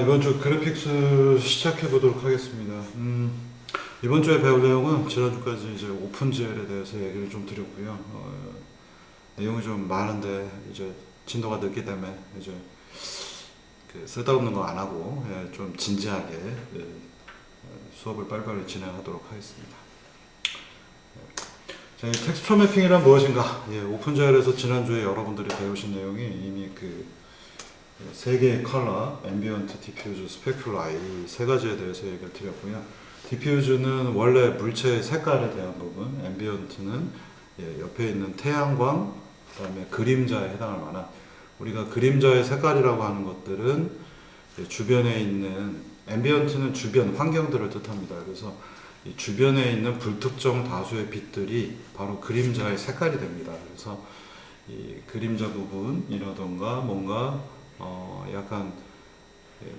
이번 주 그래픽스 시작해 보도록 하겠습니다. 이번 주에 배울 내용은 지난주까지 이제 오픈GL에 대해서 얘기를 좀 드렸고요. 내용이 좀 많은데 이제 진도가 늦기 때문에 이제 그 쓸데없는 거 안 하고 좀 진지하게 수업을 빨리빨리 진행하도록 하겠습니다. 자, 이 텍스처 매핑이란 무엇인가? 오픈GL에서 지난주에 여러분들이 배우신 내용이 이미 그 세 개의 컬러, 앰비언트, 디퓨즈, 스페큘라 이 세 가지에 대해서 얘기를 드렸고요. 디퓨즈는 원래 물체의 색깔에 대한 부분, 앰비언트는 옆에 있는 태양광, 그 다음에 그림자에 해당할 만한, 우리가 그림자의 색깔이라고 하는 것들은 주변에 있는, 앰비언트는 주변 환경들을 뜻합니다. 그래서 이 주변에 있는 불특정 다수의 빛들이 바로 그림자의 색깔이 됩니다. 그래서 이 그림자 부분이라던가 뭔가 약간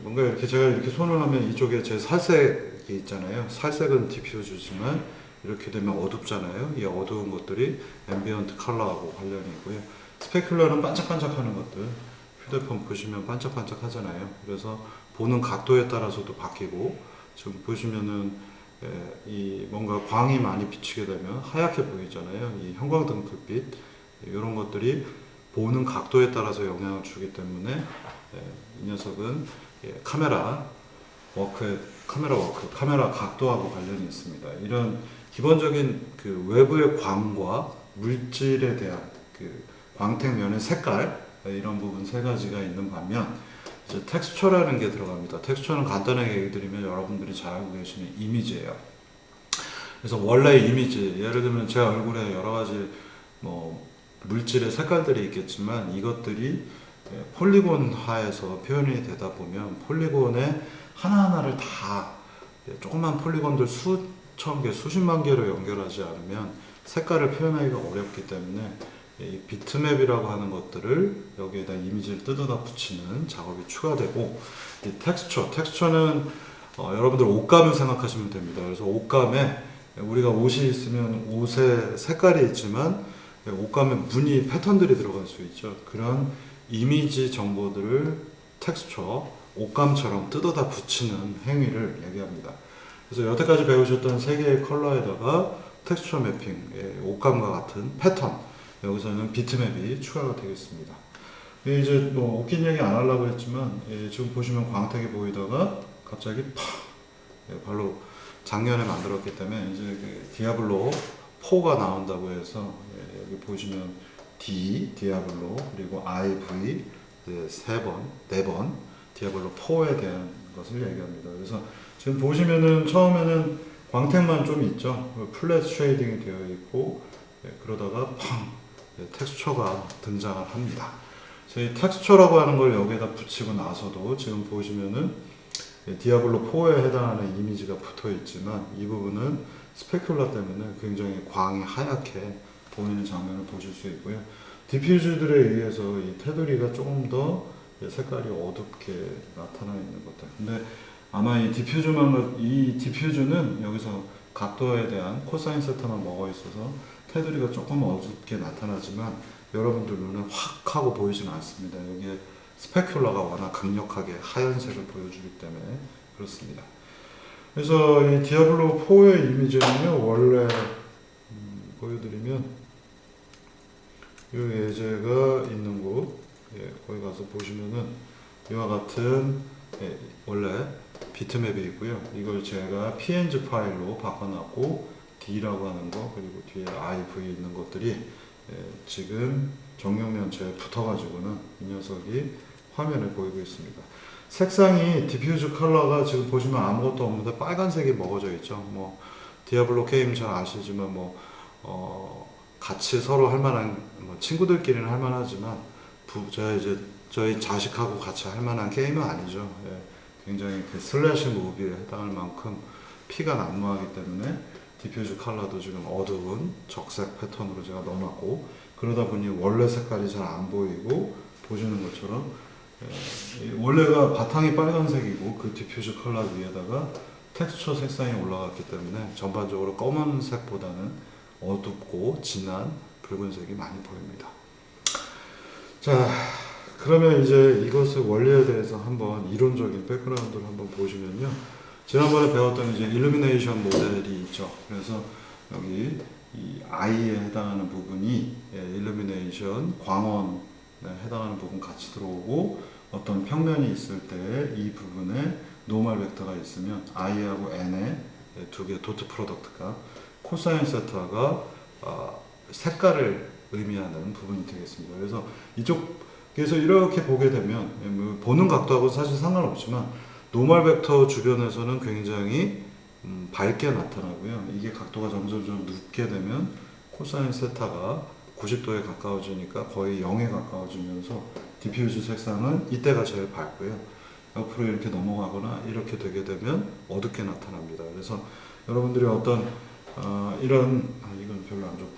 뭔가 이렇게 제가 이렇게 손을 하면 이쪽에 제 살색이 있잖아요. 살색은 디퓨즈지만 이렇게 되면 어둡잖아요. 이 어두운 것들이 앰비언트 컬러하고 관련이 있고요. 스페큘러는 반짝반짝하는 것들, 휴대폰 보시면 반짝반짝 하잖아요. 그래서 보는 각도에 따라서도 바뀌고, 지금 보시면은 이 뭔가 광이 많이 비치게 되면 하얗게 보이잖아요. 이 형광등 불빛, 이런 것들이 보는 각도에 따라서 영향을 주기 때문에 이 녀석은 카메라 각도하고 관련이 있습니다. 이런 기본적인 그 외부의 광과 물질에 대한 그 광택면의 색깔, 이런 부분 세 가지가 있는 반면 이제 텍스처라는 게 들어갑니다. 텍스처는 간단하게 얘기 드리면 여러분들이 잘 알고 계시는 이미지예요. 그래서 원래 이미지, 예를 들면 제 얼굴에 여러 가지 뭐 물질의 색깔들이 있겠지만 이것들이 폴리곤화해서 표현이 되다 보면 폴리곤의 하나하나를 다 조그만 폴리곤들 수천 개, 수십만 개로 연결하지 않으면 색깔을 표현하기가 어렵기 때문에 이 비트맵이라고 하는 것들을 여기에다 이미지를 뜯어다 붙이는 작업이 추가되고, 이 텍스처는 여러분들 옷감을 생각하시면 됩니다. 그래서 옷감에 우리가 옷이 있으면 옷에 색깔이 있지만 옷감에 무늬 패턴들이 들어갈 수 있죠. 그런 이미지 정보들을 텍스처, 옷감처럼 뜯어다 붙이는 행위를 얘기합니다. 그래서 여태까지 배우셨던 세 개의 컬러에다가 텍스처 매핑, 옷감과 같은 패턴, 여기서는 비트맵이 추가가 되겠습니다. 이제 뭐 웃긴 얘기 안 하려고 했지만 지금 보시면 광택이 보이다가 갑자기 바로 작년에 만들었기 때문에 이제 그 디아블로 4가 나온다고 해서 여기 보시면 디아블로, 그리고 IV 네 번 디아블로 4에 대한 것을 얘기합니다. 그래서 지금 보시면은 처음에는 광택만 좀 있죠. 플랫 쉐이딩이 되어 있고 그러다가 텍스처가 등장을 합니다. 저희 텍스처라고 하는 걸 여기에다 붙이고 나서도 지금 보시면은 디아블로 4에 해당하는 이미지가 붙어 있지만 이 부분은 스페큘라 때문에 굉장히 광이 하얗게 보이는 장면을 보실 수 있고요. 디퓨즈들에 의해서 이 테두리가 조금 더 색깔이 어둡게 나타나 있는 것들. 근데 아마 이 디퓨즈는 여기서 각도에 대한 코사인 세타만 먹어 있어서 테두리가 조금 어둡게 나타나지만 여러분들 눈에 확 하고 보이지는 않습니다. 여기에 스페큘라가 워낙 강력하게 하얀색을 보여주기 때문에 그렇습니다. 그래서 이 디아블로 4의 이미지는요, 원래 보여드리면 이 예제가 있는 곳, 거기 가서 보시면은 이와 같은 원래 비트맵이 있고요. 이걸 제가 png 파일로 바꿔놨고 D라고 하는 거, 그리고 뒤에 IV 있는 것들이 지금 정육면체에 붙어가지고는 이 녀석이 화면에 보이고 있습니다. 색상이 디퓨즈 컬러가 지금 보시면 아무것도 없는데 빨간색이 먹어져 있죠. 뭐 디아블로 게임 잘 아시지만 같이 서로 할 만한 친구들끼리는 할 만하지만 저희 자식하고 같이 할 만한 게임은 아니죠. 굉장히 그 슬래시 무비에 해당할 만큼 피가 난무하기 때문에 디퓨즈 컬러도 지금 어두운 적색 패턴으로 제가 넣어놨고, 그러다 보니 원래 색깔이 잘 안 보이고, 보시는 것처럼 원래가 바탕이 빨간색이고 그 디퓨즈 컬러 위에다가 텍스처 색상이 올라갔기 때문에 전반적으로 검은색보다는 어둡고 진한 붉은색이 많이 보입니다. 자, 그러면 이제 이것의 원리에 대해서 한번 이론적인 백그라운드를 한번 보시면요. 지난번에 배웠던 이제 일루미네이션 모델이 있죠. 그래서 여기 이 I에 해당하는 부분이 일루미네이션 광원에 해당하는 부분 같이 들어오고 어떤 평면이 있을 때 이 부분에 노멀 벡터가 있으면 I하고 N의 두 개 도트 프로덕트가 코사인 세타가 색깔을 의미하는 부분이 되겠습니다. 그래서 이쪽에서 이렇게 보게 되면 보는 각도하고 사실 상관없지만 노멀 벡터 주변에서는 굉장히 밝게 나타나고요. 이게 각도가 점점 눕게 되면 코사인 세타가 90도에 가까워지니까 거의 0에 가까워지면서 디퓨즈 색상은 이때가 제일 밝고요. 옆으로 이렇게 넘어가거나 이렇게 되게 되면 어둡게 나타납니다. 그래서 여러분들이 어떤 이런 이건 별로 안 좋고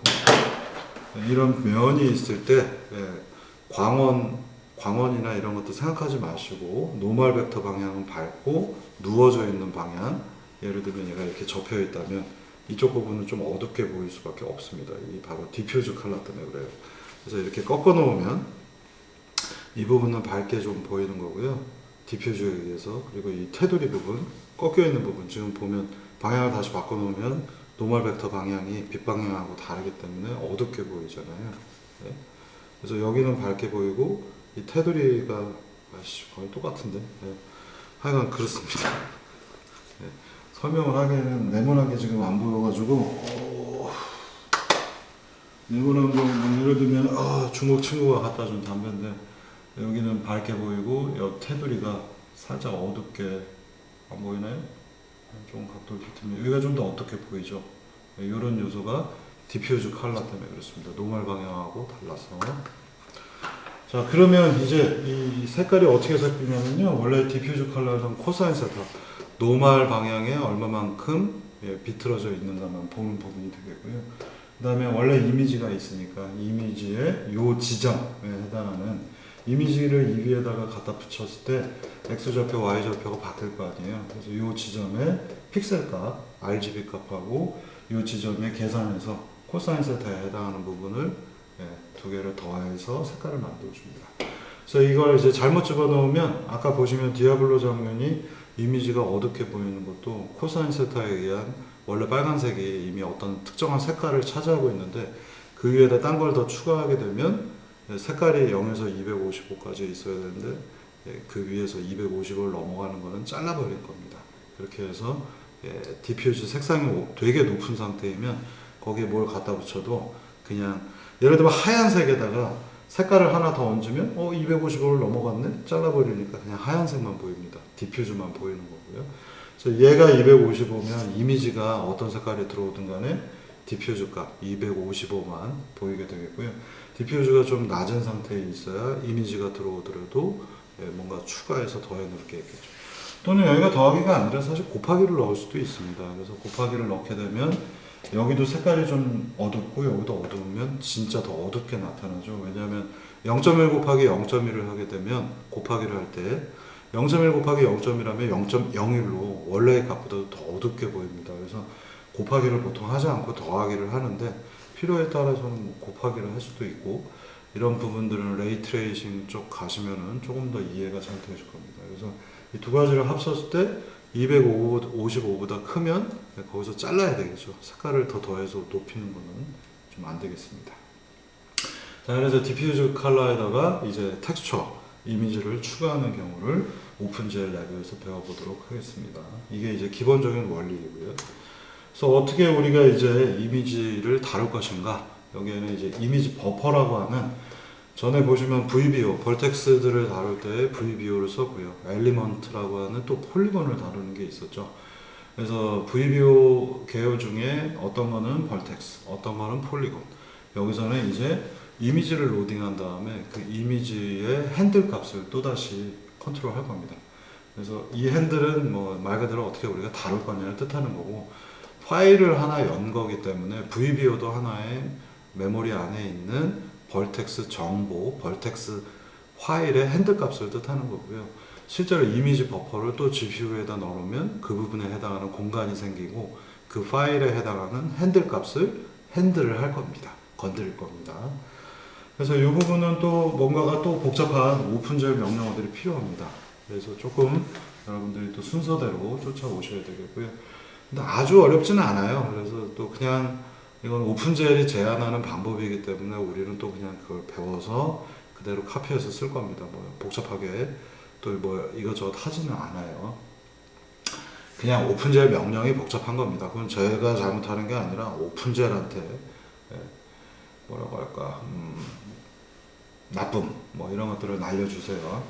이런 면이 있을 때 광원이나 이런 것도 생각하지 마시고 노멀 벡터 방향은 밝고 누워져 있는 방향, 예를 들면 얘가 이렇게 접혀 있다면 이쪽 부분은 좀 어둡게 보일 수밖에 없습니다. 이 바로 디퓨즈 컬러 때문에 그래요. 그래서 이렇게 꺾어 놓으면 이 부분은 밝게 좀 보이는 거고요. 디퓨즈에 의해서. 그리고 이 테두리 부분, 꺾여 있는 부분, 지금 보면 방향을 다시 바꿔 놓으면 노멀 벡터 방향이 빛 방향하고 다르기 때문에 어둡게 보이잖아요. 네. 그래서 여기는 밝게 보이고 이 테두리가 거의 똑같은데. 네. 하여간 그렇습니다. 네. 설명을 하기에는 네모나게 지금 안 보여가지고 네모난 거 예를 들면 중국 친구가 갖다 준 담배인데 여기는 밝게 보이고 옆 테두리가 살짝 어둡게 안 보이나요? 좀 각도를 비틀면 여기가 좀 더 어둡게 보이죠. 이런 요소가 디퓨즈 컬러 때문에 그렇습니다. 노멀 방향하고 달라서. 자, 그러면 이제 이 색깔이 어떻게 섞이냐면요. 원래 디퓨즈 컬러는 코사인 세타, 노멀 방향에 얼마만큼 비틀어져 있는가만 보는 부분이 되겠고요. 그 다음에 원래 이미지가 있으니까 이미지의 요 지점에 해당하는 이미지를 이 위에다가 갖다 붙였을 때 X좌표, Y좌표가 바뀔 거 아니에요. 그래서 이 지점의 픽셀 값, RGB 값하고 이 지점에 계산해서 코사인 세타에 해당하는 부분을 두 개를 더해서 색깔을 만들어줍니다. 그래서 이걸 이제 잘못 집어넣으면 아까 보시면 디아블로 장면이 이미지가 어둡게 보이는 것도 코사인 세타에 의한 원래 빨간색이 이미 어떤 특정한 색깔을 차지하고 있는데 그 위에다 딴 걸 더 추가하게 되면 색깔이 0에서 255까지 있어야 되는데 그 위에서 250을 넘어가는 거는 잘라버릴 겁니다. 그렇게 해서 디퓨즈 색상이 되게 높은 상태이면 거기에 뭘 갖다 붙여도 그냥 예를 들면 하얀색에다가 색깔을 하나 더 얹으면 255를 넘어갔네? 잘라버리니까 그냥 하얀색만 보입니다. 디퓨즈만 보이는 거고요. 그래서 얘가 255면 이미지가 어떤 색깔이 들어오든 간에 디퓨즈 값 255만 보이게 되겠고요. 디퓨즈가 좀 낮은 상태에 있어야 이미지가 들어오더라도 뭔가 추가해서 더해 놓을 게 있겠죠. 또는 여기가 더하기가 아니라 사실 곱하기를 넣을 수도 있습니다. 그래서 곱하기를 넣게 되면 여기도 색깔이 좀 어둡고 여기도 어두우면 진짜 더 어둡게 나타나죠. 왜냐하면 0.1 곱하기 0.1을 하게 되면 곱하기를 할 때 0.1 곱하기 0.1하면 0.01로 원래의 값보다도 더 어둡게 보입니다. 그래서 곱하기를 보통 하지 않고 더하기를 하는데 필요에 따라서는 뭐 곱하기를 할 수도 있고 이런 부분들은 레이 트레이싱 쪽 가시면은 조금 더 이해가 잘 되실 겁니다. 그래서 이 두 가지를 합쳤을 때 255보다 크면 거기서 잘라야 되겠죠. 색깔을 더 더해서 높이는 거는 좀 안 되겠습니다. 자, 그래서 디퓨즈 컬러에다가 이제 텍스처 이미지를 추가하는 경우를 오픈GL 랩에서 배워보도록 하겠습니다. 이게 이제 기본적인 원리이고요. 그래서 어떻게 우리가 이제 이미지를 다룰 것인가? 여기에는 이제 이미지 버퍼라고 하는 전에 보시면 VBO, 벌텍스들을 다룰 때 VBO를 썼고요. 엘리먼트라고 하는 또 폴리곤을 다루는 게 있었죠. 그래서 VBO 계열 중에 어떤 거는 벌텍스, 어떤 거는 폴리곤. 여기서는 이제 이미지를 로딩한 다음에 그 이미지의 핸들 값을 또다시 컨트롤 할 겁니다. 그래서 이 핸들은 뭐 말 그대로 어떻게 우리가 다룰 거냐를 뜻하는 거고 파일을 하나 연 거기 때문에 VBO도 하나의 메모리 안에 있는 벌텍스 정보, 벌텍스 파일의 핸들 값을 뜻하는 거고요. 실제로 이미지 버퍼를 또 GPU에다 넣으면 그 부분에 해당하는 공간이 생기고 그 파일에 해당하는 핸들 값을 핸들을 할 겁니다. 건드릴 겁니다. 그래서 이 부분은 또 뭔가가 또 복잡한 오픈젤 명령어들이 필요합니다. 그래서 조금 여러분들이 또 순서대로 쫓아오셔야 되겠고요. 근데 아주 어렵지는 않아요. 그래서 또 그냥 이건 오픈젤이 제안하는 방법이기 때문에 우리는 또 그냥 그걸 배워서 그대로 카피해서 쓸 겁니다. 뭐 복잡하게 또 뭐 이것저것 하지는 않아요. 그냥 오픈젤 명령이 복잡한 겁니다. 그건 저희가 잘못하는 게 아니라 오픈젤한테 뭐라고 할까 나쁨 뭐 이런 것들을 날려주세요.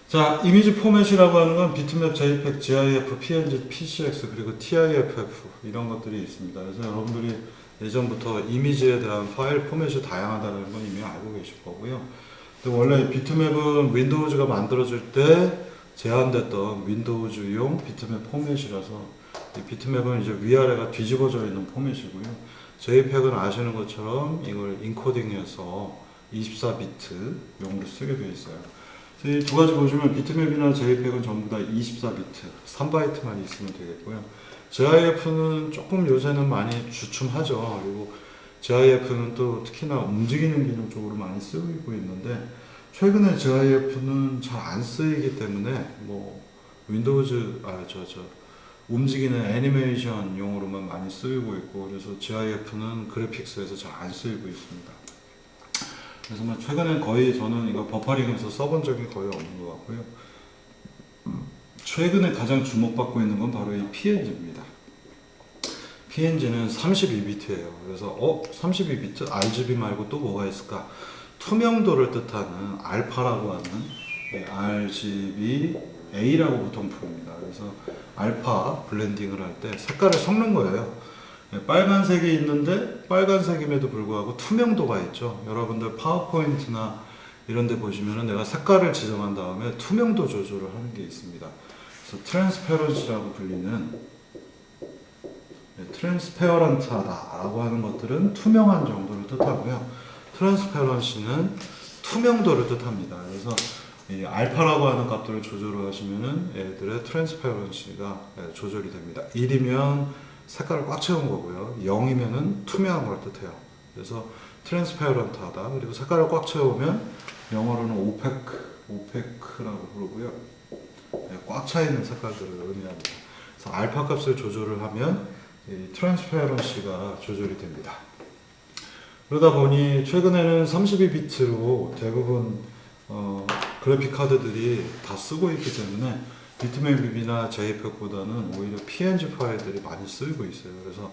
자, 이미지 포맷이라고 하는 건 비트맵, JPEG, GIF, PNG, PCX 그리고 TIFF 이런 것들이 있습니다. 그래서 여러분들이 예전부터 이미지에 대한 파일 포맷이 다양하다는 건 이미 알고 계실 거고요. 근데 원래 비트맵은 윈도우즈가 만들어질 때 제한됐던 윈도우즈용 비트맵 포맷이라서 이 비트맵은 이제 위아래가 뒤집어져 있는 포맷이고요. JPEG은 아시는 것처럼 이걸 인코딩해서 24비트 용으로 쓰게 되어 있어요. 이 두 가지 보시면 비트맵이나 JPEG은 전부 다 24비트, 3바이트만 있으면 되겠고요. GIF는 조금 요새는 많이 주춤하죠. 그리고 GIF는 또 특히나 움직이는 기능 쪽으로 많이 쓰이고 있는데 최근에 GIF는 잘 안 쓰이기 때문에 뭐 윈도우즈 움직이는 애니메이션 용으로만 많이 쓰이고 있고 그래서 GIF는 그래픽스에서 잘 안 쓰이고 있습니다. 그래서 뭐 최근에 거의 저는 이거 버퍼링해서 써본 적이 거의 없는 것 같고요. 최근에 가장 주목받고 있는 건 바로 이 PNG입니다. PNG는 32비트예요. 그래서 32비트? RGB 말고 또 뭐가 있을까? 투명도를 뜻하는 알파라고 하는 RGB A라고 보통 부릅니다. 그래서 알파 블렌딩을 할 때 색깔을 섞는 거예요. 빨간색이 있는데 빨간색임에도 불구하고 투명도가 있죠. 여러분들 파워포인트나 이런 데 보시면은 내가 색깔을 지정한 다음에 투명도 조절을 하는 게 있습니다. 그래서 트랜스페런시라고 불리는 트랜스페어런트하다라고 하는 것들은 투명한 정도를 뜻하고요. 트랜스페런시는 투명도를 뜻합니다. 그래서 이 알파라고 하는 값들을 조절을 하시면은 얘들의 트랜스페런시가 조절이 됩니다. 1이면 색깔을 꽉 채운 거고요. 0이면은 투명한 걸 뜻해요. 그래서 트랜스페어런트하다. 그리고 색깔을 꽉 채우면 영어로는 오페크라고 부르고요. 꽉 차 있는 색깔들을 의미합니다. 그래서 알파 값을 조절을 하면 이 트랜스페어런시가 조절이 됩니다. 그러다 보니 최근에는 32비트로 대부분 그래픽 카드들이 다 쓰고 있기 때문에 비트맵이나 JPEG보다는 오히려 PNG 파일들이 많이 쓰이고 있어요. 그래서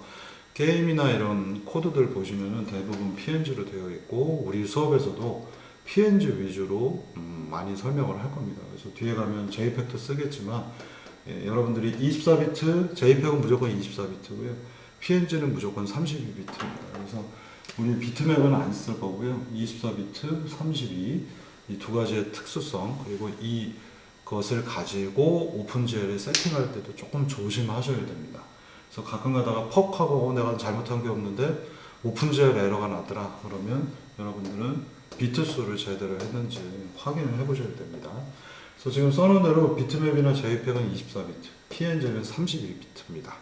게임이나 이런 코드들 보시면은 대부분 PNG로 되어 있고 우리 수업에서도 PNG 위주로 많이 설명을 할 겁니다. 그래서 뒤에 가면 JPEG도 쓰겠지만 여러분들이 24비트, JPEG은 무조건 24비트고요. PNG는 무조건 32비트입니다. 그래서 우리 비트맵은 안 쓸 거고요. 24비트, 32 이 두 가지의 특수성 그리고 이것을 가지고 오픈GL에 세팅할 때도 조금 조심하셔야 됩니다. 그래서 가끔 가다가 퍽 하고 내가 잘못한 게 없는데 오픈GL 에러가 났더라 그러면 여러분들은 비트 수를 제대로 했는지 확인을 해보셔야 됩니다. 그래서 지금 써놓은 대로 비트맵이나 JPEG은 24비트, PNG는 32비트입니다.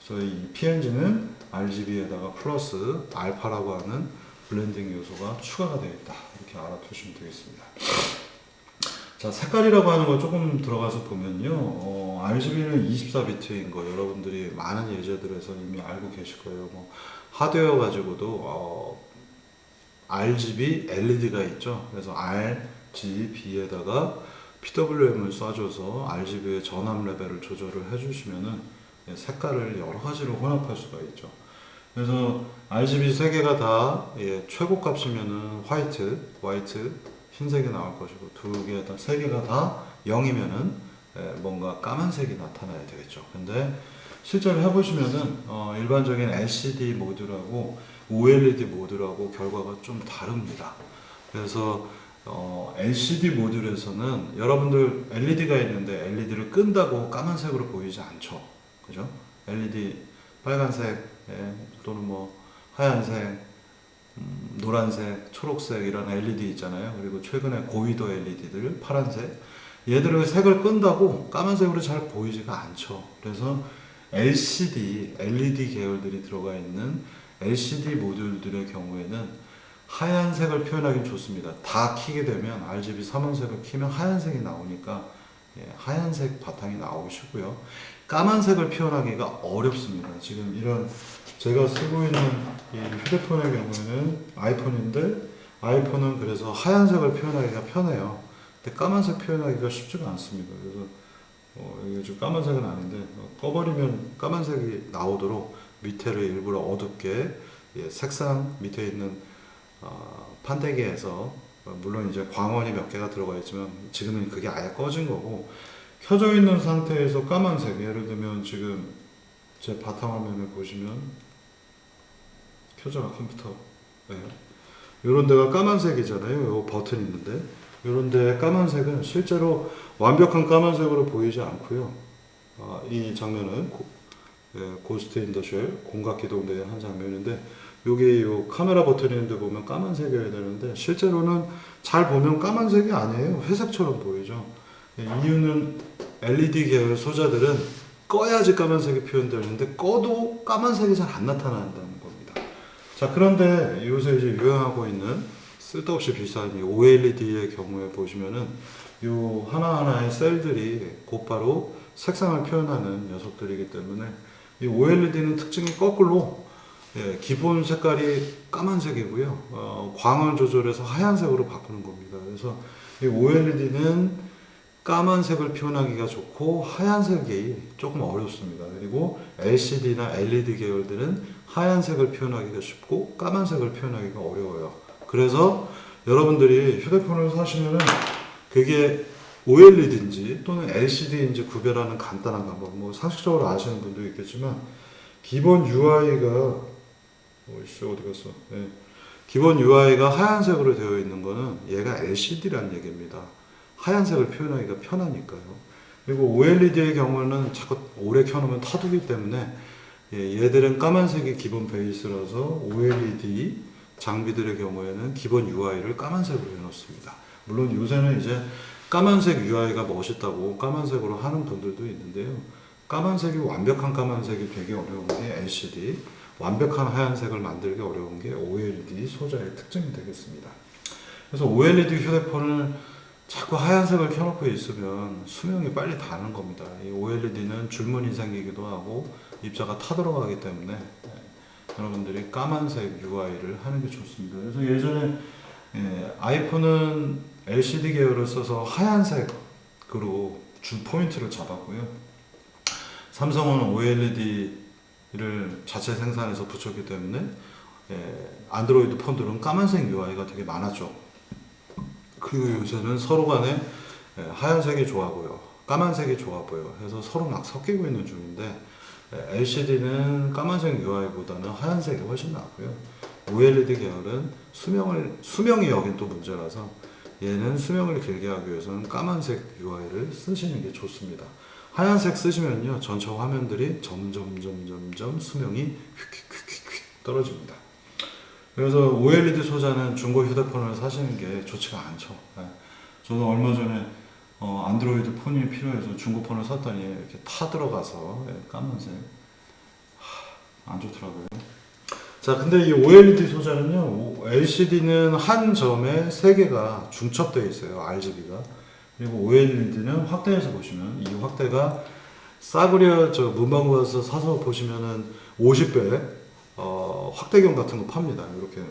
그래서 이 PNG는 RGB에다가 플러스 알파라고 하는 블렌딩 요소가 추가가 되어 있다. 이렇게 알아두시면 되겠습니다. 자, 색깔이라고 하는 거 조금 들어가서 보면요. RGB는 24비트인 거 여러분들이 많은 예제들에서 이미 알고 계실 거예요. 뭐 하드웨어 가지고도 RGB LED가 있죠. 그래서 RGB에다가 PWM을 쏴줘서 RGB의 전압 레벨을 조절을 해주시면은 색깔을 여러 가지로 혼합할 수가 있죠. 그래서 RGB 3개가 다 최고 값이면은 화이트, 흰색이 나올 것이고 3개가 다 0이면은 뭔가 까만색이 나타나야 되겠죠. 근데 실제로 해보시면은 일반적인 LCD 모드라고 OLED 모드라고 결과가 좀 다릅니다. 그래서 LCD 모듈에서는 여러분들 LED가 있는데 LED를 끈다고 까만색으로 보이지 않죠. 그죠? LED 빨간색 또는 뭐 하얀색, 노란색, 초록색 이런 LED 있잖아요. 그리고 최근에 고위도 LED들 파란색 얘들을 색을 끈다고 까만색으로 잘 보이지가 않죠. 그래서 LCD, LED 계열들이 들어가 있는 LCD 모듈들의 경우에는 하얀색을 표현하기 좋습니다. 다 키게 되면 RGB 삼원색을 키면 하얀색이 나오니까 하얀색 바탕이 나오시고요. 까만색을 표현하기가 어렵습니다. 지금 이런 제가 쓰고 있는 이 휴대폰의 경우에는 아이폰인데 아이폰은 그래서 하얀색을 표현하기가 편해요. 근데 까만색 표현하기가 쉽지가 않습니다. 그래서 이게 좀 까만색은 아닌데 꺼버리면 까만색이 나오도록 밑에를 일부러 어둡게 색상 밑에 있는 판때기에서 물론 이제 광원이 몇 개가 들어가 있지만 지금은 그게 아예 꺼진 거고 켜져 있는 상태에서 까만색 예를 들면 지금 제 바탕화면을 보시면 켜져라 컴퓨터 이런 데가 까만색이잖아요. 요 버튼이 있는데 이런 데 까만색은 실제로 완벽한 까만색으로 보이지 않고요. 이 장면은 고스트 인 더 쉘 공각기동대의 한 장면인데 여기 요 카메라 버튼 있는데 보면 까만색이어야 되는데 실제로는 잘 보면 까만색이 아니에요. 회색처럼 보이죠. 이유는 LED 계열 소자들은 꺼야지 까만색이 표현되는데 꺼도 까만색이 잘 안 나타난다는 겁니다. 자, 그런데 요새 이제 유행하고 있는 쓸데없이 비싼 이 OLED의 경우에 보시면은 요 하나하나의 셀들이 곧바로 색상을 표현하는 녀석들이기 때문에 이 OLED는 특징이 거꾸로 기본 색깔이 까만색이고요. 광을 조절해서 하얀색으로 바꾸는 겁니다. 그래서 이 OLED는 까만색을 표현하기가 좋고 하얀색이 조금 어렵습니다. 그리고 LCD나 LED 계열들은 하얀색을 표현하기가 쉽고 까만색을 표현하기가 어려워요. 그래서 여러분들이 휴대폰을 사시면은 그게 OLED인지 또는 LCD인지 구별하는 간단한 방법, 뭐 상식적으로 아시는 분도 있겠지만 기본 UI가 어디 갔어? 기본 UI가 하얀색으로 되어 있는 거는 얘가 LCD란 얘기입니다. 하얀색을 표현하기가 편하니까요. 그리고 OLED의 경우는 자꾸 오래 켜놓으면 타두기 때문에 얘들은 까만색이 기본 베이스라서 OLED 장비들의 경우에는 기본 UI를 까만색으로 해놓습니다. 물론 요새는 이제 까만색 UI가 멋있다고 까만색으로 하는 분들도 있는데요. 까만색이 완벽한 까만색이 되게 어려운 게 LCD, 완벽한 하얀색을 만들기 어려운 게 OLED 소자의 특징이 되겠습니다. 그래서 OLED 휴대폰을 자꾸 하얀색을 켜놓고 있으면 수명이 빨리 다는 겁니다. 이 OLED는 줄무늬 생기기도 하고 입자가 타들어가기 때문에 여러분들이 까만색 UI를 하는 게 좋습니다. 그래서 예전에 아이폰은 LCD 계열을 써서 하얀색으로 주 포인트를 잡았고요. 삼성은 OLED를 자체 생산해서 붙였기 때문에 안드로이드 폰들은 까만색 UI가 되게 많았죠. 그리고 요새는 서로 간에 하얀색이 좋아 보여, 까만색이 좋아 보여 해서 서로 막 섞이고 있는 중인데 LCD는 까만색 UI보다는 하얀색이 훨씬 낫고요. OLED 계열은 수명이 여긴 또 문제라서 얘는 수명을 길게 하기 위해서는 까만색 UI를 쓰시는 게 좋습니다. 하얀색 쓰시면요 전체 화면들이 점점 수명이 휙휙 떨어집니다. 그래서 OLED 소자는 중고 휴대폰을 사시는 게 좋지가 않죠. 저도 얼마 전에 안드로이드 폰이 필요해서 중고폰을 샀더니 이렇게 타 들어가서 까만색 안 좋더라고요. 자, 근데 이 OLED 소자는요, LCD는 한 점에 3개가 중첩되어 있어요, RGB가. 그리고 OLED는 확대해서 보시면 이 확대가 싸구려 문방구 가서 사서 보시면은 50배 확대경 같은 거 팝니다. 이렇게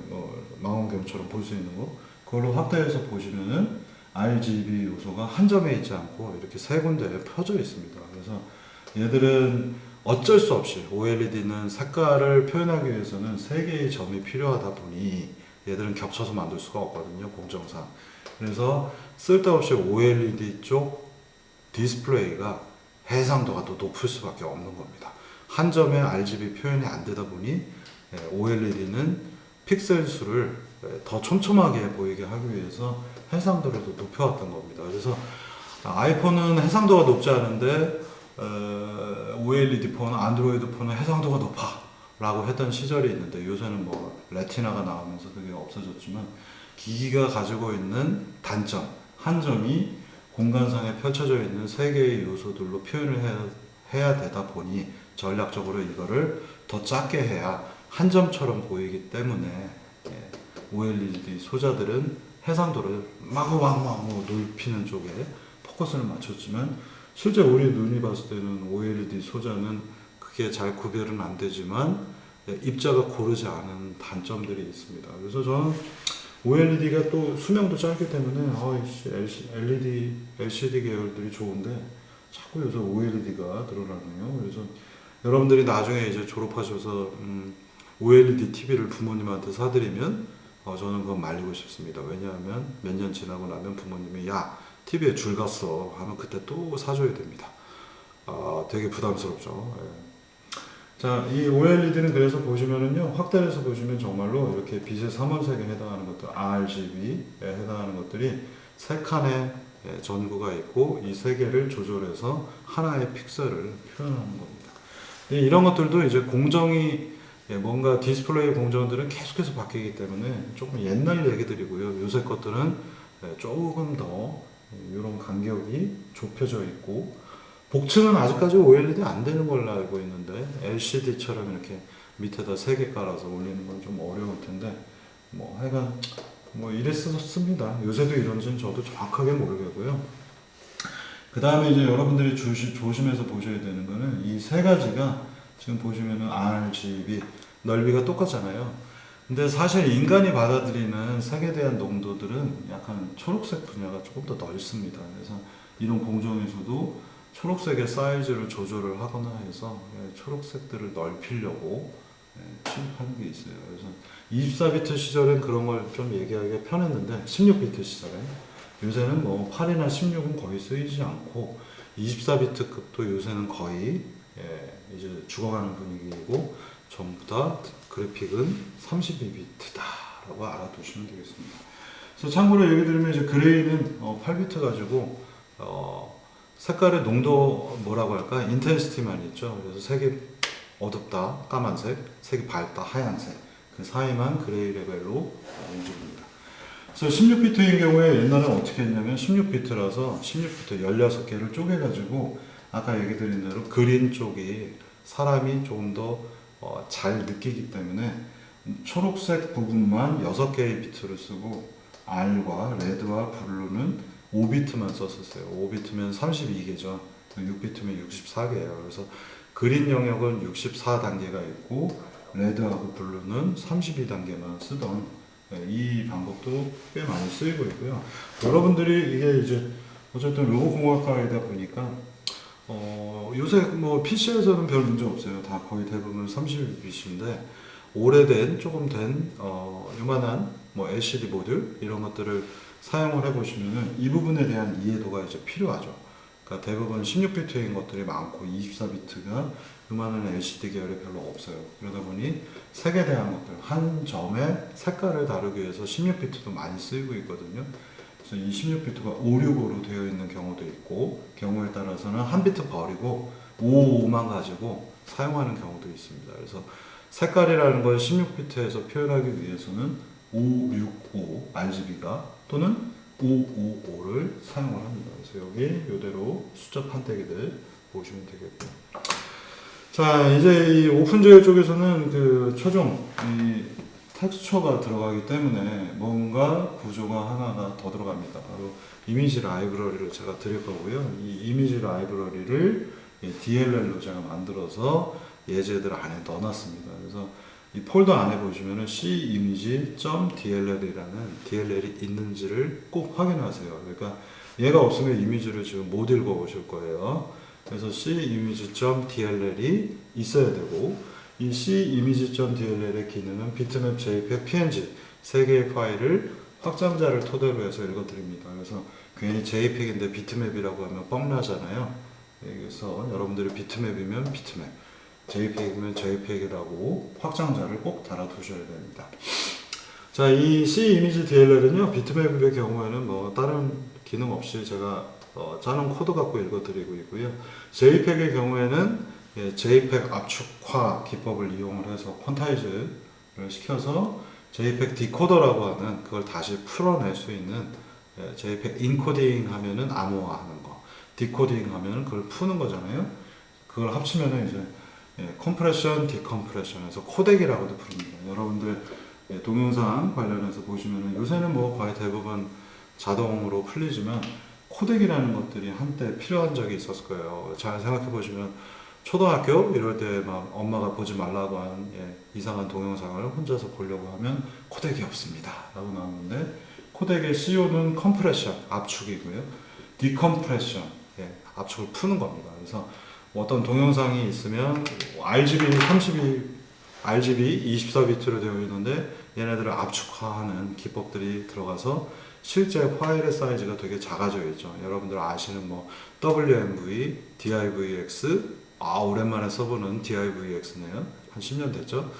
망원경처럼 볼 수 있는 거. 그걸로 확대해서 보시면은 RGB 요소가 한 점에 있지 않고 이렇게 3군데에 펴져 있습니다. 그래서 얘들은 어쩔 수 없이 OLED는 색깔을 표현하기 위해서는 3개의 점이 필요하다 보니 얘들은 겹쳐서 만들 수가 없거든요, 공정상. 그래서 쓸데없이 OLED 쪽 디스플레이가 해상도가 더 높을 수밖에 없는 겁니다. 한 점에 RGB 표현이 안 되다 보니 OLED는 픽셀 수를 더 촘촘하게 보이게 하기 위해서 해상도를 더 높여왔던 겁니다. 그래서 아이폰은 해상도가 높지 않은데 OLED 폰, 안드로이드 폰은 해상도가 높아 라고 했던 시절이 있는데 요새는 뭐 레티나가 나오면서 그게 없어졌지만 기기가 가지고 있는 단점, 한 점이 공간상에 펼쳐져 있는 3개의 요소들로 표현을 해야 되다 보니 전략적으로 이거를 더 작게 해야 한 점처럼 보이기 때문에 OLED 소자들은 해상도를 마구마구 넓히는 쪽에 포커스를 맞췄지만 실제 우리 눈이 봤을 때는 OLED 소자는 그게 잘 구별은 안 되지만 입자가 고르지 않은 단점들이 있습니다. 그래서 저는 OLED가 또 수명도 짧기 때문에 LCD 계열들이 좋은데 자꾸 요새 OLED가 늘어나네요. 그래서 여러분들이 나중에 이제 졸업하셔서 OLED TV를 부모님한테 사드리면 저는 그건 말리고 싶습니다. 왜냐하면 몇 년 지나고 나면 부모님이 야 TV에 줄 갔어 하면 그때 또 사줘야 됩니다. 되게 부담스럽죠. 예. 자, 이 OLED는 그래서 보시면은요, 확대해서 보시면 정말로 이렇게 빛의 삼원색에 해당하는 것들, RGB에 해당하는 것들이 세 칸의 전구가 있고 이 세 개를 조절해서 하나의 픽셀을 표현하는 겁니다. 이런 것들도 이제 공정이 뭔가 디스플레이 공정들은 계속해서 바뀌기 때문에 조금 옛날 얘기들이고요. 요새 것들은 조금 더 이런 간격이 좁혀져 있고 복층은 아직까지 OLED 안 되는 걸로 알고 있는데 LCD처럼 이렇게 밑에다 3개 깔아서 올리는 건 좀 어려울 텐데 뭐 하여간 뭐 이랬었습니다. 요새도 이런지는 저도 정확하게 모르겠고요. 그 다음에 이제 여러분들이 조심해서 보셔야 되는 거는 이 세 가지가 지금 보시면은 RGB 넓이가 똑같잖아요. 근데 사실 인간이 받아들이는 색에 대한 농도들은 약간 초록색 분야가 조금 더 넓습니다. 그래서 이런 공정에서도 초록색의 사이즈를 조절을 하거나 해서 초록색들을 넓히려고 취입하는 게 있어요. 그래서 24비트 시절엔 그런 걸 좀 얘기하기가 편했는데 16비트 시절에 요새는 뭐 8이나 16은 거의 쓰이지 않고 24비트급도 요새는 거의 이제 죽어가는 분위기이고 전부 다 그래픽은 32비트다라고 알아두시면 되겠습니다. 그래서 참고로 얘기 드리면 이제 그레이는 8비트 가지고 색깔의 농도 뭐라고 할까? 인텐시티만 있죠. 그래서 색이 어둡다 까만색, 색이 밝다 하얀색 그 사이만 그레이 레벨로 움직입니다. 그래서 16비트인 경우에 옛날에 어떻게 했냐면 16비트라서 16비트 16개를 쪼개가지고 아까 얘기 드린 대로 그린 쪽이 사람이 조금 더 잘 느끼기 때문에 초록색 부분만 6개의 비트를 쓰고 R과 레드와 블루는 5비트만 썼었어요. 5비트면 32개죠. 6비트면 64개예요. 그래서 그린 영역은 64단계가 있고 레드하고 블루는 32단계만 쓰던 이 방법도 꽤 많이 쓰이고 있고요. 여러분들이 이게 이제 어쨌든 로봇공학과이다 보니까 요새 뭐 PC에서는 별 문제 없어요. 다 거의 대부분 32빛인데 오래된 조금 된 요만한 뭐 LCD 모듈 이런 것들을 사용을 해보시면은 이 부분에 대한 이해도가 이제 필요하죠. 그러니까 대부분 16비트인 것들이 많고 24비트가 요만한 LCD 계열이 별로 없어요. 그러다 보니 색에 대한 것들 한 점의 색깔을 다루기 위해서 16비트도 많이 쓰이고 있거든요. 그래서 이 16비트가 565로 되어 있는 경우도 있고 경우에 따라서는 한 비트 버리고 555만 가지고 사용하는 경우도 있습니다. 그래서 색깔이라는 걸 16비트에서 표현하기 위해서는 565 RGB가 또는 555를 사용을 합니다. 그래서 여기 이대로 숫자 판때기들 보시면 되겠고요. 자, 이제 이 오픈제어 쪽에서는 그 최종 이 텍스처가 들어가기 때문에 뭔가 구조가 하나가 더 들어갑니다. 바로 이미지 라이브러리를 제가 드릴 거고요. 이 이미지 라이브러리를 DLL로 제가 만들어서 예제들 안에 넣어놨습니다. 그래서 이 폴더 안에 보시면은 cimage.dll이라는 DLL이 있는지를 꼭 확인하세요. 그러니까 얘가 없으면 이미지를 지금 못 읽어 보실 거예요. 그래서 cimage.dll이 있어야 되고 이 cimage.dll의 기능은 비트맵, JPEG, PNG 세 개의 파일을 확장자를 토대로 해서 읽어드립니다. 그래서 괜히 JPEG인데 비트맵이라고 하면 뻥나잖아요. 그래서 여러분들이 비트맵이면 비트맵, JPEG이면 JPEG이라고 확장자를 꼭 달아두셔야 됩니다. 자, 이 cimage.dll은요 비트맵의 경우에는 뭐 다른 기능 없이 제가 짜놓은 코드 갖고 읽어드리고 있고요. JPEG의 경우에는 JPEG 압축화 기법을 이용을 해서 퀀타이즈를 시켜서 JPEG 디코더라고 하는 그걸 다시 풀어낼 수 있는 JPEG 인코딩 하면은 암호화하는 거, 디코딩 하면은 그걸 푸는 거잖아요. 그걸 합치면은 이제 컴프레션, 디컴프레션에서 코덱이라고도 부릅니다. 여러분들 예, 동영상 관련해서 보시면은 요새는 뭐 거의 대부분 자동으로 풀리지만 코덱이라는 것들이 한때 필요한 적이 있었을 거예요. 잘 생각해 보시면 초등학교 이럴 때 막 엄마가 보지 말라고 한 이상한 동영상을 혼자서 보려고 하면 코덱이 없습니다 라고 나오는데, 코덱의 CO는 컴프레션, 압축이고요. 디컴프레션, 압축을 푸는 겁니다. 그래서 어떤 동영상이 있으면 RGB 24비트로 되어 있는데 얘네들을 압축화하는 기법들이 들어가서 실제 파일의 사이즈가 되게 작아져 있죠. 여러분들 아시는 뭐 WMV, DIVX, 오랜만에 써보는 DIVX네요. 한 10년 됐죠.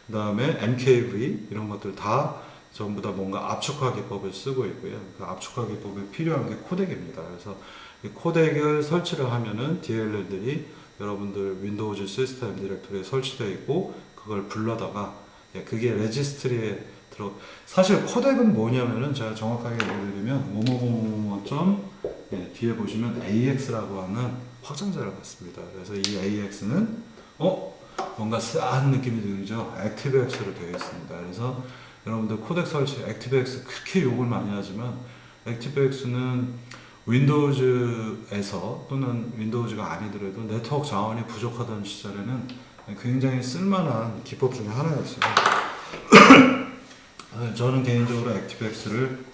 그 다음에 MKV 이런 것들 다 전부 다 뭔가 압축화 기법을 쓰고 있고요. 그 압축화 기법이 필요한 게 코덱입니다. 그래서 이 코덱을 설치를 하면은 DLL들이 여러분들 윈도우즈 시스템 디렉토리에 설치되어 있고 그걸 불러다가 그게 레지스트리에 들어. 사실 코덱은 뭐냐면은 제가 정확하게 예를 들면 뭐뭐뭐뭐 뒤에 보시면 AX라고 하는 확장자를 갖습니다. 그래서 이 AX는 뭔가 싸한 느낌이 들죠. ActiveX로 되어 있습니다. 그래서 여러분들 코덱 설치 ActiveX 그렇게 욕을 많이 하지만 ActiveX는 윈도우즈에서 또는 윈도우즈가 아니더라도 네트워크 자원이 부족하던 시절에는 굉장히 쓸만한 기법 중에 하나였어요. 저는 개인적으로 ActiveX를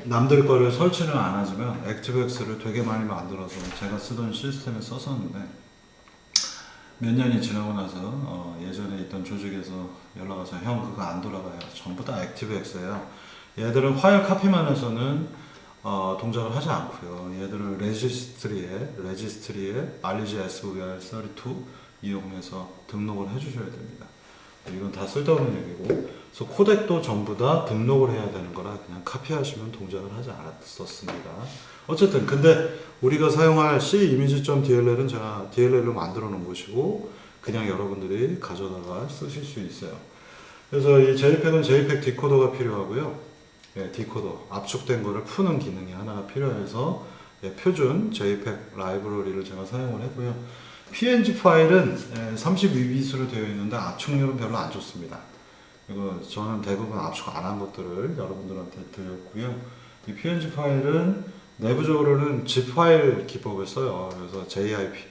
남들 거를 설치는 안 하지만 ActiveX를 되게 많이 만들어서 제가 쓰던 시스템에 썼었는데, 몇 년이 지나고 나서 예전에 있던 조직에서 연락 와서 형 그거 안 돌아가요. 전부 다 ActiveX예요. 얘들은 파일 카피만 해서는 동작을 하지 않고요. 얘들을 레지스트리에 RG SVR32 이용해서 등록을 해주셔야 됩니다. 이건 다 쓸데없는 얘기고, 그래서 코덱도 전부 다 등록을 해야 되는 거라 그냥 카피하시면 동작을 하지 않았었습니다. 어쨌든 근데 우리가 사용할 C image.dll은 제가 DLL로 만들어 놓은 것이고 그냥 여러분들이 가져다가 쓰실 수 있어요. 그래서 이 JPEG은 JPEG 디코더가 필요하고요. 디코더, 압축된 거를 푸는 기능이 하나가 필요해서 표준 JPEG 라이브러리를 제가 사용을 했고요. PNG 파일은 32비트로 되어 있는데 압축률은 별로 안 좋습니다. 이거 저는 대부분 압축 안 한 것들을 여러분들한테 드렸고요. 이 PNG 파일은 내부적으로는 zip 파일 기법을 써요. 그래서 GIP,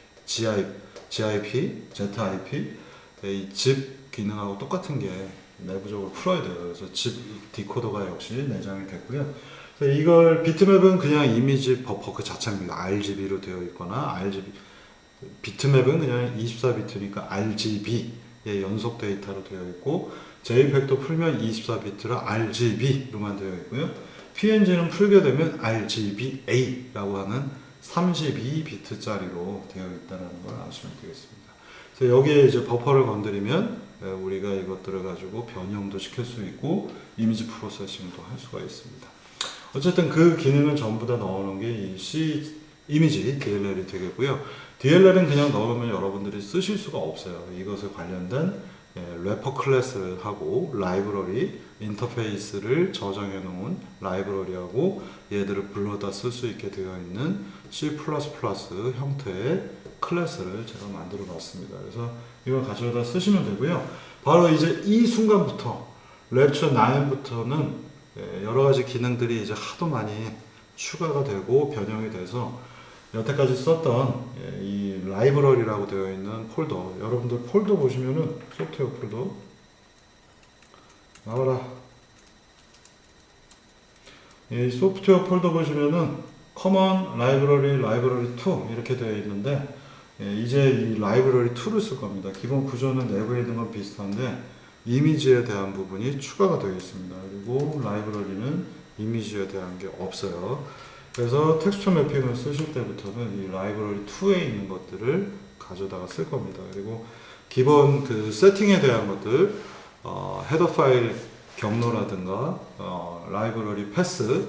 이 zip 기능하고 똑같은 게 내부적으로 풀어야 돼요. 그래서 zip 디코더가 역시 내장이 됐고요. 이걸 비트맵은 그냥 이미지 버퍼 그 자체입니다. RGB로 되어 있거나 비트맵은 그냥 24비트니까 RGB의 연속 데이터로 되어 있고, JPEG도 풀면 24비트라 RGB로만 되어 있고요. PNG는 풀게 되면 RGBA라고 하는 32비트짜리로 되어 있다는 걸 아시면 되겠습니다. 그래서 여기에 이제 버퍼를 건드리면 우리가 이것들을 가지고 변형도 시킬 수 있고 이미지 프로세싱도 할 수가 있습니다. 어쨌든 그 기능을 전부 다 넣어놓은 게 이 C 이미지 DLL이 되겠고요. DLL은 그냥 넣으면 여러분들이 쓰실 수가 없어요. 이것에 관련된 래퍼 클래스를 하고 라이브러리 인터페이스를 저장해 놓은 라이브러리하고 얘들을 불러다 쓸 수 있게 되어 있는 C++ 형태의 클래스를 제가 만들어 놨습니다. 그래서 이걸 가져다 쓰시면 되고요. 바로 이제 이 순간부터 렉처 9부터는 여러 가지 기능들이 이제 하도 많이 추가가 되고 변형이 돼서 여태까지 썼던 이 라이브러리라고 되어 있는 폴더, 여러분들 폴더 보시면은 소프트웨어 폴더 나와라. 이 소프트웨어 폴더 보시면은 커먼 라이브러리 2 이렇게 되어 있는데 이제 이 라이브러리 2를 쓸 겁니다. 기본 구조는 내부에 있는 건 비슷한데 이미지에 대한 부분이 추가가 되어 있습니다. 그리고 라이브러리는 이미지에 대한 게 없어요. 그래서 텍스처 매핑을 쓰실 때부터는 이 라이브러리 2에 있는 것들을 가져다가 쓸 겁니다. 그리고 기본 그 세팅에 대한 것들, 헤더 파일 경로라든가, 라이브러리 패스,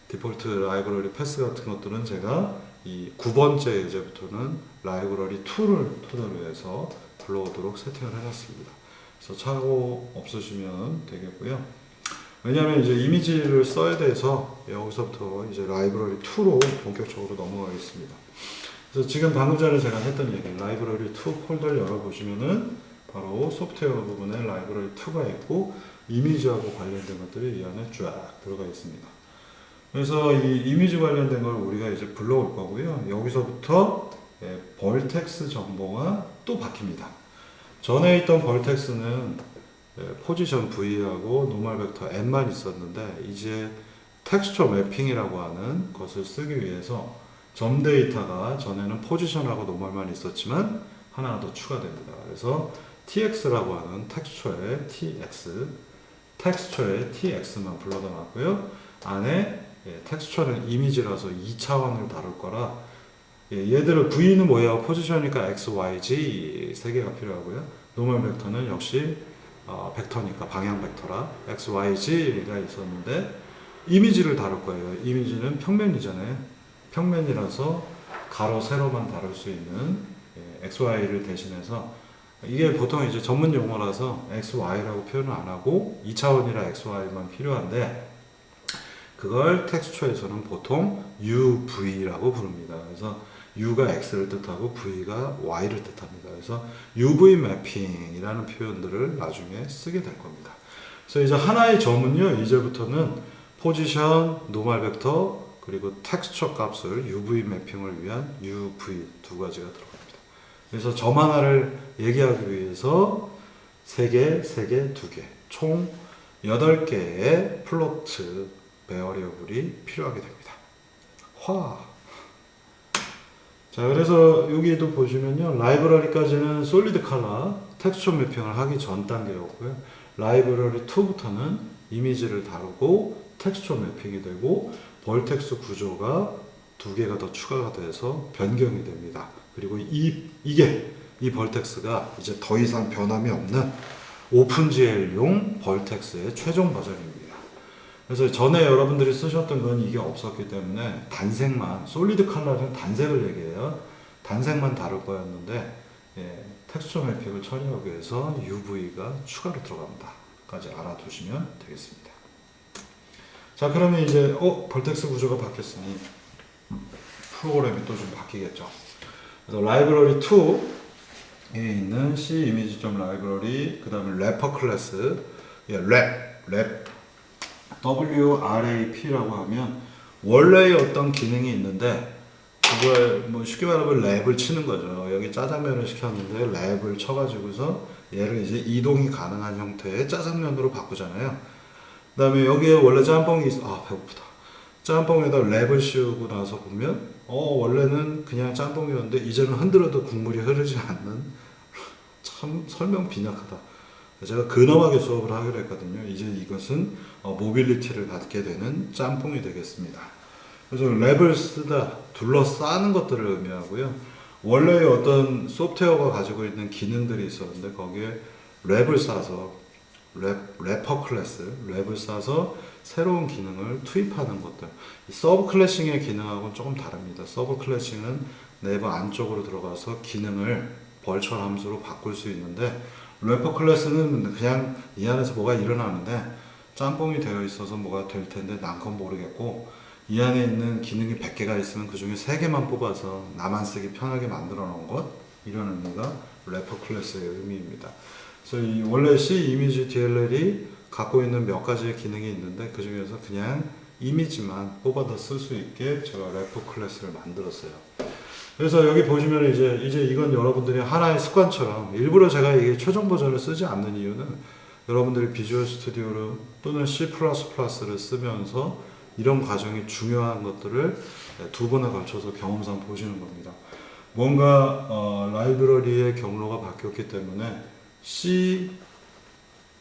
디폴트 라이브러리 패스 같은 것들은 제가 이 9번째 이제부터는 라이브러리 2를 토대로 해서 불러오도록 세팅을 해놨습니다. 그래서 차고 없으시면 되겠고요. 왜냐하면 이제 이미지를 써야 돼서 여기서부터 이제 라이브러리 2로 본격적으로 넘어가겠습니다. 그래서 지금 방금 전에 제가 했던 얘기, 라이브러리 2 폴더를 열어보시면은 바로 소프트웨어 부분에 라이브러리 2가 있고 이미지하고 관련된 것들이 이 안에 쫙 들어가 있습니다. 그래서 이 이미지 관련된 걸 우리가 이제 불러올 거고요. 여기서부터 벌텍스 정보가 또 바뀝니다. 전에 있던 벌텍스는 포지션 V하고 노멀 벡터 N만 있었는데 이제 텍스처 매핑이라고 하는 것을 쓰기 위해서 점 데이터가 전에는 포지션하고 노멀만 있었지만 하나 더 추가됩니다. 그래서 tx라고 하는 텍스처의 tx만 불러다 놨고요. 안에 텍스처는 이미지라서 2차원을 다룰 거라 얘들을 V는 뭐예요? 포지션이니까 x, y, z 세 개가 필요하고요. 노멀 벡터는 역시 벡터니까 방향 벡터라 x, y, z가 있었는데 이미지를 다룰 거예요. 이미지는 평면이잖아요. 평면이라서 가로, 세로만 다룰 수 있는 x, y를 대신해서 이게 보통 이제 전문 용어라서 x, y라고 표현을 안 하고 2차원이라 x, y만 필요한데 그걸 텍스처에서는 보통 UV라고 부릅니다. 그래서 U가 X를 뜻하고 V가 Y를 뜻합니다. 그래서 UV 매핑이라는 표현들을 나중에 쓰게 될 겁니다. 그래서 이제 하나의 점은요, 이제부터는 포지션, 노멀 벡터, 그리고 텍스처 값을 UV 매핑을 위한 UV 두 가지가 들어갑니다. 그래서 점 하나를 얘기하기 위해서 3개, 3개, 2개, 총 8개의 플로트 베어리어블이 필요하게 됩니다. 자, 그래서 여기도 보시면요, 라이브러리까지는 솔리드 컬러 텍스처 매핑을 하기 전 단계였고요. 라이브러리 2부터는 이미지를 다루고 텍스처 매핑이 되고 벌텍스 구조가 2개가 더 추가가 돼서 변경이 됩니다. 그리고 이 벌텍스가 이제 더 이상 변함이 없는 오픈GL용 벌텍스의 최종 버전입니다. 그래서 전에 여러분들이 쓰셨던 건 이게 없었기 때문에 단색만, 솔리드 컬러는 단색을 얘기해요. 단색만 다룰 거였는데 텍스처 매핑을 처리하기 위해서 UV가 추가로 들어갑니다. 까지 알아두시면 되겠습니다. 자, 그러면 이제 벌텍스 구조가 바뀌었으니 프로그램이 또 좀 바뀌겠죠. 그래서 라이브러리 2에 있는 C 이미지 라이브러리, 그 다음에 래퍼 클래스, 랩 WRAP라고 하면 원래의 어떤 기능이 있는데 그걸 뭐 쉽게 말하면 랩을 치는 거죠. 여기 짜장면을 시켰는데 랩을 쳐가지고서 얘를 이제 이동이 가능한 형태의 짜장면으로 바꾸잖아요. 그 다음에 여기에 원래 짬뽕이 배고프다. 짬뽕에다 랩을 씌우고 나서 보면 원래는 그냥 짬뽕이었는데 이제는 흔들어도 국물이 흐르지 않는 참 설명 빈약하다. 제가 근엄하게 수업을 하기로 했거든요. 이제 이것은 모빌리티를 갖게 되는 짬뽕이 되겠습니다. 그래서 랩을 쓰다, 둘러싸는 것들을 의미하고요. 원래의 어떤 소프트웨어가 가지고 있는 기능들이 있었는데 거기에 랩을 싸서 래퍼 클래스, 랩을 싸서 새로운 기능을 투입하는 것들. 서브 클래싱의 기능하고는 조금 다릅니다. 서브 클래싱은 네이버 안쪽으로 들어가서 기능을 벌처 함수로 바꿀 수 있는데 래퍼 클래스는 그냥 이 안에서 뭐가 일어나는데 짬뽕이 되어 있어서 뭐가 될 텐데 난건 모르겠고 이 안에 있는 기능이 100개가 있으면 그 중에 3개만 뽑아서 나만 쓰기 편하게 만들어 놓은 것, 이런 의미가 래퍼 클래스의 의미입니다. 그래서 이 원래 C 이미지 DLL이 갖고 있는 몇 가지의 기능이 있는데 그 중에서 그냥 이미지만 뽑아서 쓸 수 있게 제가 래퍼 클래스를 만들었어요. 그래서 여기 보시면 이제 이건 여러분들이 하나의 습관처럼 일부러 제가 이게 최종 버전을 쓰지 않는 이유는 여러분들이 비주얼 스튜디오를 또는 C++를 쓰면서 이런 과정이 중요한 것들을 2번에 걸쳐서 경험상 보시는 겁니다. 뭔가 라이브러리의 경로가 바뀌었기 때문에 C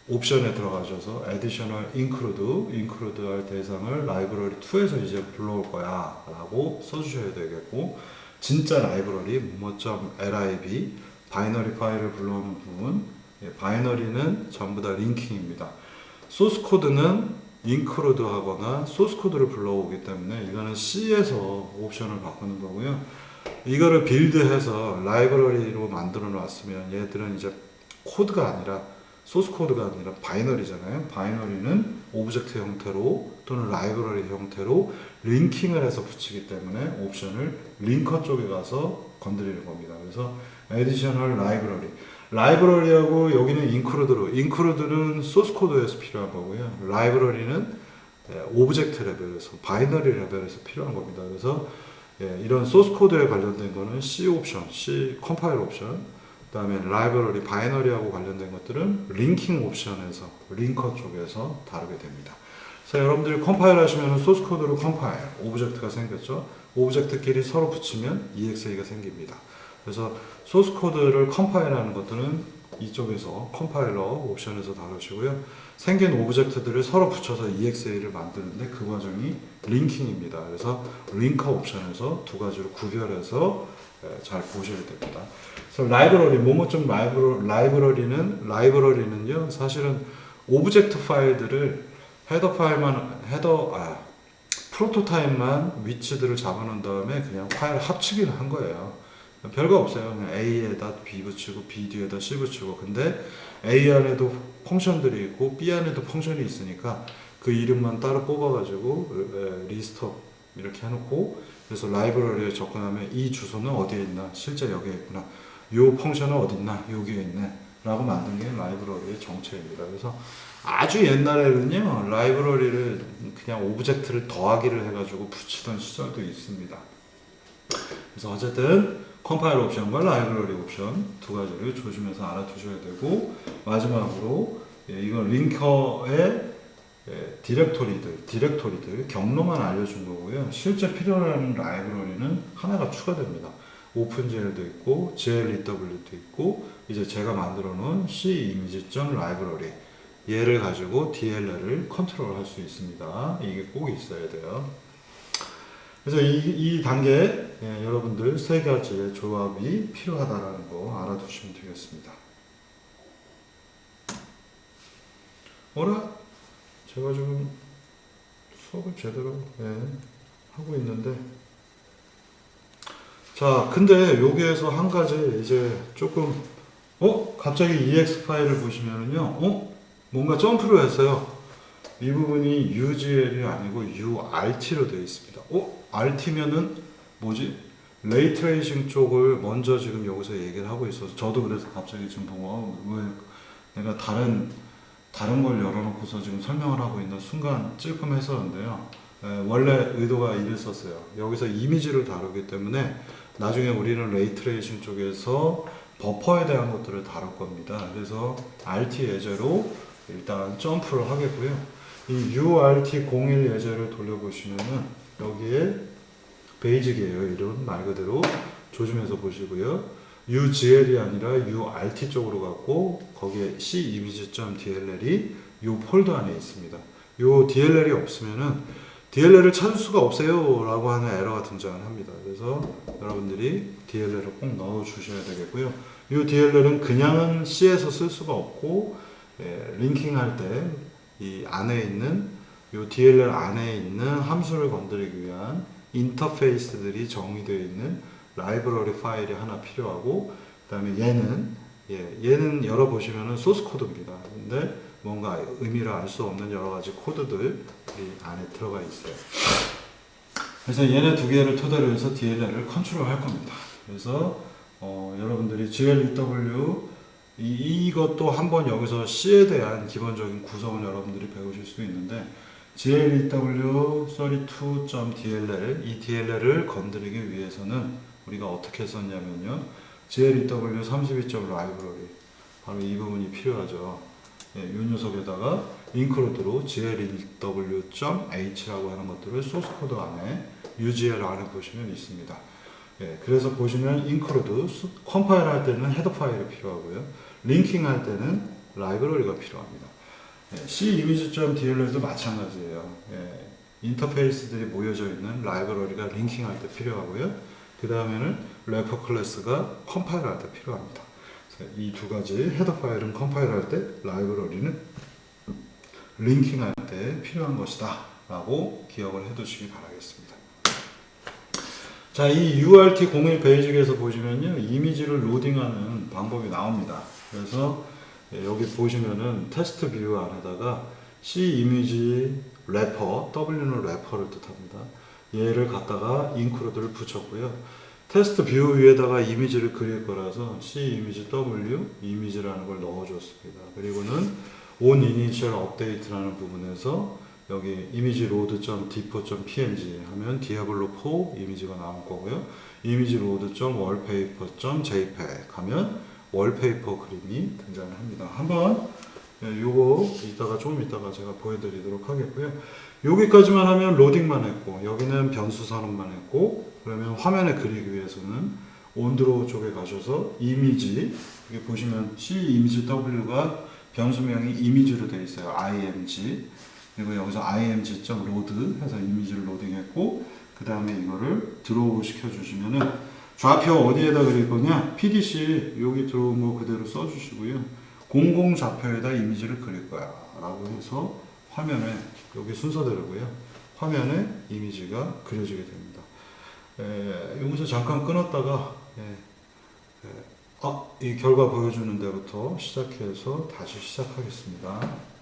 옵션에 들어가셔서 additional include 할 대상을 라이브러리 2에서 이제 불러올 거야 라고 써주셔야 되겠고, 진짜 라이브러리 뭐뭐.lib 바이너리 파일을 불러오는 부분, 바이너리는 전부 다 링킹입니다. 소스 코드는 include 하거나 소스 코드를 불러오기 때문에 이거는 C에서 옵션을 바꾸는 거고요. 이거를 빌드해서 라이브러리로 만들어 놨으면 얘들은 이제 코드가 아니라 소스 코드가 아니라 바이너리잖아요. 바이너리는 오브젝트 형태로 또는 라이브러리 형태로 링킹을 해서 붙이기 때문에 옵션을 링커 쪽에 가서 건드리는 겁니다. 그래서 additional 라이브러리하고 여기는 include는 소스 코드에서 필요한 거고요. 라이브러리는 오브젝트 레벨에서 바이너리 레벨에서 필요한 겁니다. 그래서 이런 소스 코드에 관련된 거는 C 옵션, C 컴파일 옵션, 그다음에 라이브러리 바이너리하고 관련된 것들은 링킹 옵션에서 링커 쪽에서 다루게 됩니다. 그래서 여러분들이 컴파일 하시면 소스 코드로 컴파일 오브젝트가 생겼죠. 오브젝트끼리 서로 붙이면 EXA가 생깁니다. 그래서 소스 코드를 컴파일하는 것들은 이쪽에서 컴파일러 옵션에서 다루시고요. 생긴 오브젝트들을 서로 붙여서 EXA를 만드는데 그 과정이 링킹입니다. 그래서 링커 옵션에서 두 가지로 구별해서 잘 보셔야 됩니다. 그래서 라이브러리, 뭐뭐좀 라이브러리는요, 사실은 오브젝트 파일들을 프로토타입만 위치들을 잡아놓은 다음에 그냥 파일 합치기를 한 거예요. 별거 없어요. 그냥 A에다 B 붙이고 B 뒤에다 C 붙이고. 근데 A 안에도 펑션들이 있고 B 안에도 펑션이 있으니까 그 이름만 따로 뽑아가지고 리스트업 이렇게 해놓고, 그래서 라이브러리에 접근하면 이 주소는 어디에 있나, 실제 여기에 있구나, 요 펑션은 어디 있나, 여기에 있네 라고 만든 게 라이브러리의 정체입니다. 그래서 아주 옛날에는요, 라이브러리를 그냥 오브젝트를 더하기를 해가지고 붙이던 시절도 있습니다. 그래서 어쨌든 컴파일 옵션과 라이브러리 옵션 두 가지를 조심해서 알아두셔야 되고, 마지막으로 이건 링커의 디렉토리들 경로만 알려준 거고요. 실제 필요로 하는 라이브러리는 하나가 추가됩니다. 오픈GL도 있고 GLEW도 있고, 이제 제가 만들어 놓은 CImage.library 얘를 가지고 DLL을 컨트롤 할 수 있습니다. 이게 꼭 있어야 돼요. 그래서 이 단계에 여러분들 세 가지의 조합이 필요하다라는 거 알아두시면 되겠습니다. 제가 지금 수업을 제대로 하고 있는데, 자, 근데 여기에서 한 가지 이제 조금 갑자기 EX 파일을 보시면은요, 뭔가 점프를 했어요. 이 부분이 UGL이 아니고 URT로 되어 있습니다. RT면은 뭐지? 레이트레이싱 쪽을 먼저 지금 여기서 얘기를 하고 있어서, 저도 그래서 갑자기 지금 보고 왜 내가 다른 걸 열어놓고서 지금 설명을 하고 있는 순간 찔끔했었는데요. 원래 의도가 이랬었어요. 여기서 이미지를 다루기 때문에 나중에 우리는 레이트레이싱 쪽에서 버퍼에 대한 것들을 다룰 겁니다. 그래서 RT 예제로 일단 점프를 하겠고요. 이 URT01 예제를 돌려보시면은 여기에 베이직이에요. 이런 말 그대로 조심해서 보시고요. UGL이 아니라 URT 쪽으로 갔고, 거기에 CImage.dll이 이 폴더 안에 있습니다. 이 DLL이 없으면은 DLL을 찾을 수가 없어요 라고 하는 에러가 등장을 합니다. 그래서 여러분들이 DLL을 꼭 넣어 주셔야 되겠고요. 이 DLL은 그냥은 C에서 쓸 수가 없고, 링킹할 때 이 안에 있는 이 DLL 안에 있는 함수를 건드리기 위한 인터페이스들이 정의되어 있는 라이브러리 파일이 하나 필요하고, 그 다음에 얘는 열어보시면은 소스 코드입니다. 근데 뭔가 의미를 알 수 없는 여러 가지 코드들이 안에 들어가 있어요. 그래서 얘네 두 개를 토대로 해서 DLL을 컨트롤 할 겁니다. 그래서 여러분들이 GLEW 이것도 한번 여기서 C에 대한 기본적인 구성을 여러분들이 배우실 수 있는데, GLEW32.dll 이 DLL을 건드리기 위해서는 우리가 어떻게 썼냐면요, GLEW32.library 바로 이 부분이 필요하죠. 이 녀석에다가 include로 GLEW.h라고 하는 것들을 소스 코드 안에 UGL 안에 보시면 있습니다. 그래서 보시면 include 컴파일 할 때는 헤더 파일이 필요하고요, 링킹 할 때는 라이브러리가 필요합니다. CImage.dll도 마찬가지예요. 인터페이스들이 모여져 있는 라이브러리가 링킹할 때 필요하고요, 그 다음에는 래퍼 클래스가 컴파일 할 때 필요합니다. 이 두 가지 헤더 파일은 컴파일 할 때, 라이브러리는 링킹 할 때 필요한 것이다 라고 기억을 해 두시기 바라겠습니다. 자, 이 URT01 베이직에서 보시면요, 이미지를 로딩하는 방법이 나옵니다. 그래서 여기 보시면은 테스트 뷰 안에다가 C 이미지 래퍼, W는 래퍼를 뜻합니다. 얘를 갖다가 인크루드를 붙였고요. 테스트 뷰 위에다가 이미지를 그릴 거라서 C 이미지 W 이미지라는 걸 넣어줬습니다. 그리고는 on initial update라는 부분에서 여기 이미지 load.d4.png 하면 diablo4 이미지가 나올 거고요. 이미지 load.wallpaper.jpg 하면 월페이퍼 그림이 등장을 합니다. 한번 요거 조금 이따가 제가 보여드리도록 하겠고요. 여기까지만 하면 로딩만 했고 여기는 변수 선언만 했고 그러면 화면에 그리기 위해서는 온드로우 쪽에 가셔서 이미지 여기 보시면 C 이미지 W가 변수명이 이미지로 되어 있어요. img 그리고 여기서 img.load 해서 이미지를 로딩했고 그 다음에 이거를 드로우 시켜주시면은 좌표 어디에다 그릴 거냐? PDC 여기 들어온 거 그대로 써주시고요. 00 좌표에다 이미지를 그릴 거야 라고 해서 화면에 여기 순서대로고요. 화면에 이미지가 그려지게 됩니다. 여기서 잠깐 끊었다가 이 결과 보여주는 데부터 시작해서 다시 시작하겠습니다.